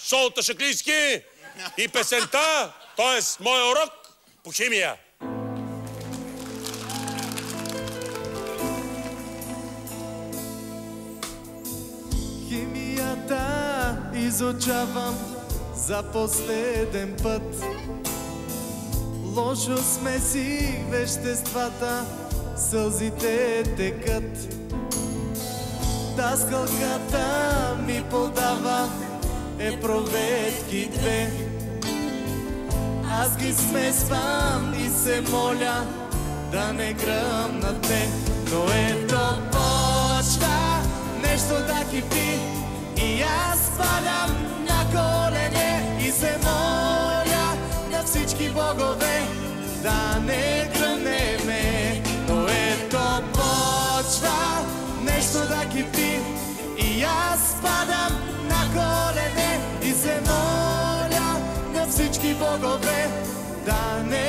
Шоута Шаклийски и песента, т.е. моя урок по химия. Химията изучавам за последен път. Лошо смесих веществата, сълзите текат. Даскалката ми подава проветки две. Аз ги смесвам и се моля да не гръмнат те. Но ето почва нещо да кипи и аз падам на колене и се моля на всички богове да не гръмнеме. Но ето почва нещо да кипи и аз падам на колене и се моля на всички богове да не